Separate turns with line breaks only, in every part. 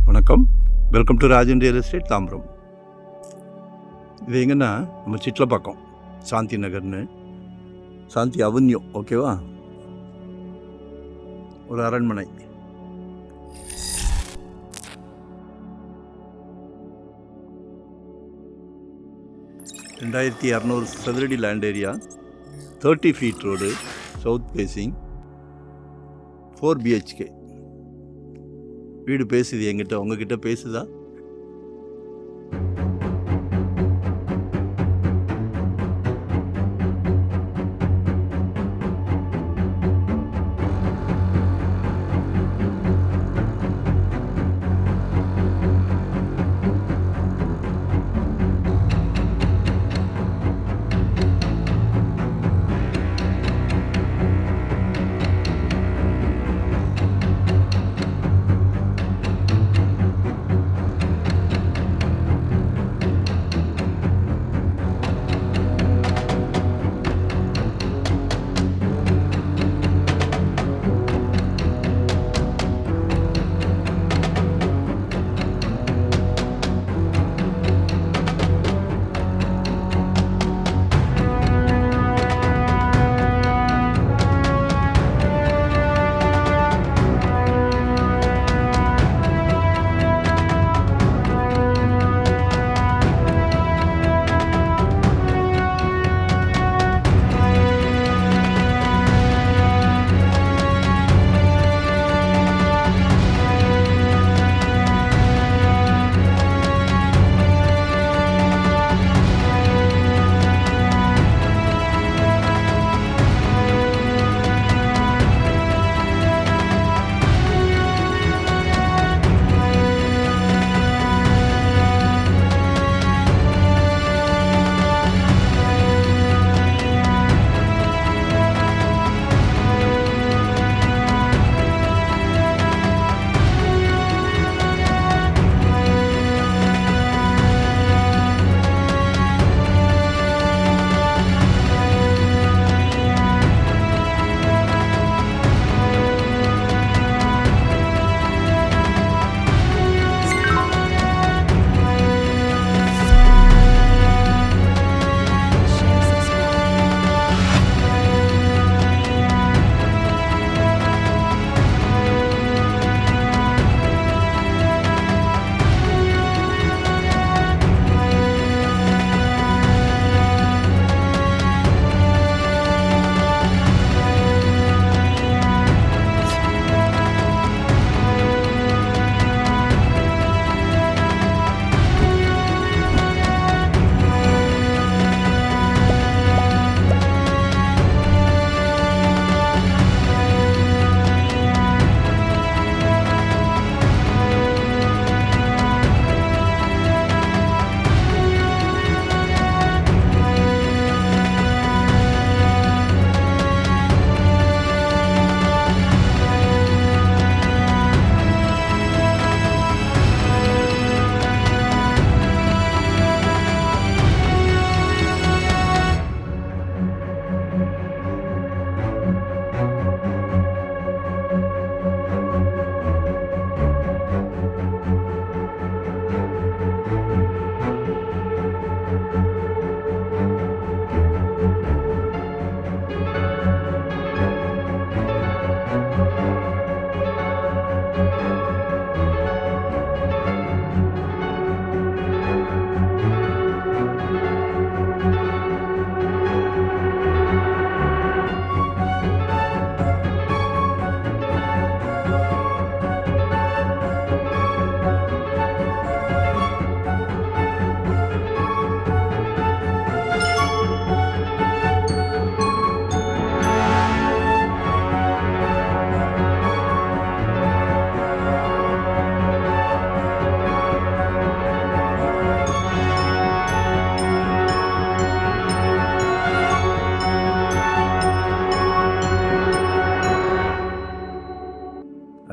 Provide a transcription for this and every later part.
வணக்கம், welcome to Rajan real estate Tambaram. இது எங்கன்னா நம்ம சிட்லப்பாக்கம் சாந்தி நகர்னு, சாந்தி அவென்யூ, ஓகேவா? ஒரு அரண்மனை. ரெண்டாயிரத்தி 200 சதுரடி land area, 30 feet road, south facing, 4 BHK. வீடு பேசுது என்கிட்ட, உங்ககிட்ட பேசுதா?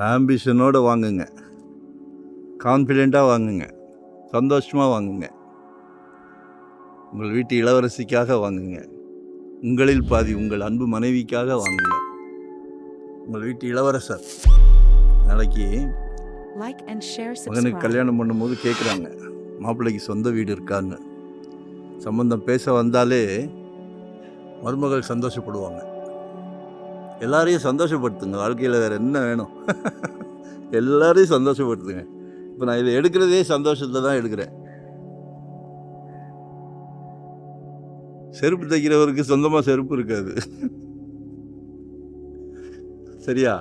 ஆம்பிஷனோடு வாங்குங்க, கான்ஃபிடெண்ட்டாக வாங்குங்க, சந்தோஷமாக வாங்குங்க, உங்கள் வீட்டு இளவரசிக்காக வாங்குங்க. உங்களில் பாதி உங்கள் அன்பு மனைவிக்காக வாங்குங்க. உங்கள் வீட்டு இளவரசர் நாளைக்கு
Like and share,
மகனுக்கு
subscribe.
கல்யாணம் பண்ணும்போது கேட்குறாங்க, மாப்பிள்ளைக்கு சொந்த வீடு இருக்கான்னு. சம்பந்தம் பேச வந்தாலே மருமகள் சந்தோஷப்படுவாங்க. எல்லாரையும் சந்தோஷப்படுத்துங்க. வாழ்க்கையில் வேறு என்ன வேணும்? எல்லாரையும் சந்தோஷப்படுத்துங்க. இப்போ நான் இதை எடுக்கிறதே சந்தோஷத்தில் தான் எடுக்கிறேன். செருப்பு தைக்கிறவருக்கு சொந்தமாக செருப்பு இருக்காது. சரியா?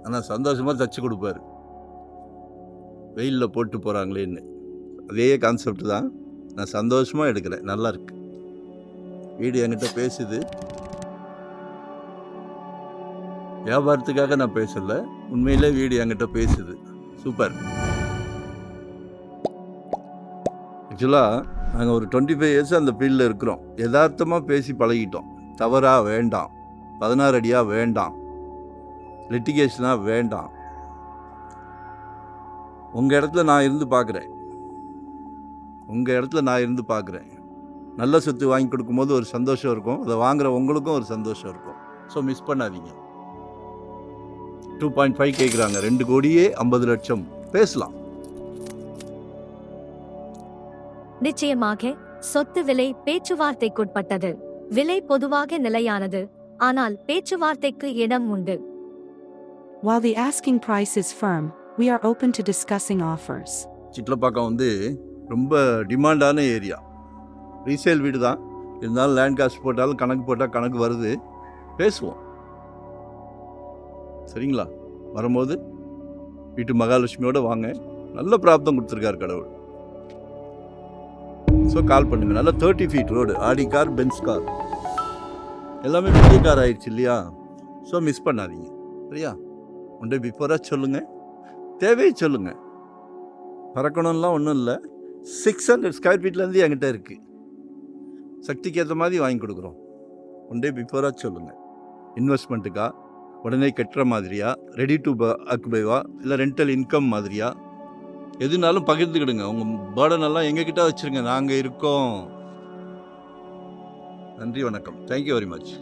ஆனால் சந்தோஷமாக தச்சு கொடுப்பாரு, வெயிலில் போட்டு போகிறாங்களேன்னு. அதே கான்செப்ட் தான் நான் சந்தோஷமாக எடுக்கிறேன். நல்லா இருக்கு. வீடு என்கிட்ட பேசுது. வியாபாரத்துக்காக நான் பேசல, உண்மையிலே வீடு என்கிட்ட பேசுது. சூப்பர். ஆக்சுவலாக நாங்கள் ஒரு 25 இயர்ஸ் அந்த ஃபீல்டில் இருக்கிறோம். யதார்த்தமாக பேசி பழகிட்டோம். தவறாக வேண்டாம், 16 அடியாக வேண்டாம், லிட்டிகேஷனாக வேண்டாம். உங்கள் இடத்துல நான் இருந்து பார்க்குறேன். நல்ல சொத்து வாங்கி கொடுக்கும்போது ஒரு சந்தோஷம் இருக்கும், அதை வாங்குகிற உங்களுக்கும் ஒரு சந்தோஷம் இருக்கும். ஸோ மிஸ் பண்ணாதீங்க. 2.5 கேட்குறாங்க, 2 கோடியே 50 லட்சம். பேசலாம்.
நிச்சயமாக சொத்து விலை பேச்சுவார்த்தைக்குட்பட்டது. விலை பொதுவாக நிலையானது, ஆனால் பேச்சுவார்த்தைக்கு இடம் உண்டு.
While the asking price is firm, we are open to discussing offers.
Chitlapakkam ரொம்ப டிமாண்டான ஏரியா. ரீசேல் வீடு தான், இருந்தாலும் லேண்ட் காஸ்ட் போட்டாலும் கணக்கு வருது. பேசுவோம். சரிங்களா? வரும்போது வீட்டு மகாலட்சுமியோடு வாங்க. நல்ல பிராப்தம் கொடுத்துருக்காரு கடவுள். ஸோ கால் பண்ணுங்க. நல்லா 30 feet road, Audi car, Benz car, எல்லாமே பெரிய கார் ஆயிடுச்சு இல்லையா? ஸோ மிஸ் பண்ணாதீங்க. சரியா? ஒன் டே பிஃபோராக சொல்லுங்கள், தேவையை சொல்லுங்கள். பறக்கணும்லாம் ஒன்றும் இல்லை. 600 ஸ்கொயர் ஃபீட்லேருந்து என்கிட்ட இருக்குது. சக்திக்கு ஏற்ற மாதிரி வாங்கி கொடுக்குறோம். ஒன் டே பிஃபோராக சொல்லுங்கள். இன்வெஸ்ட்மெண்ட்டுக்கா, உடனே கட்டுற மாதிரியா, ரெடி டு ஆக்குபைவா, இல்லை ரெண்டல் இன்கம் மாதிரியா, எதுனாலும் பகிர்ந்துக்கிடுங்க. உங்கள் பேர்டன் எல்லாம் எங்ககிட்ட வச்சுருங்க. நாங்கள் இருக்கோம். நன்றி, வணக்கம். Thank you very much.